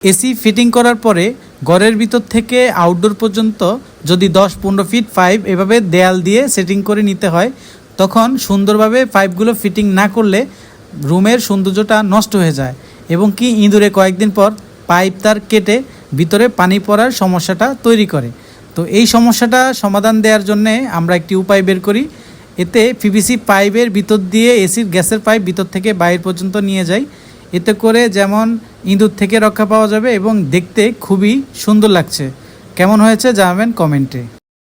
AC fitting করার পরে ঘরের ভিতর থেকে আউটডোর পর্যন্ত যদি 10-15 ফিট পাইপ এভাবে দেয়াল দিয়ে সেটিং করে নিতে হয়, তখন সুন্দরভাবে পাইপগুলো ফিটিং না করলে রুমের সৌন্দর্যটা নষ্ট হয়ে যায় এবং কি ইঁদুরে কয়েকদিন পর পাইপ তার কেটে ভিতরে পানি পড়ার সমস্যাটা তৈরি করে। তো এই সমস্যাটা সমাধান দেওয়ার জন্যে আমরা একটি উপায় বের করি। এতে পিভিসি পাইপের ভিতর দিয়ে এসির গ্যাসের পাইপ ভিতর থেকে বাইরে পর্যন্ত নিয়ে যাই। এতে করে যেমন ইঁদুর থেকে রক্ষা পাওয়া যাবে এবং দেখতে খুবই সুন্দর লাগছে। কেমন হয়েছে জানাবেন কমেন্টে।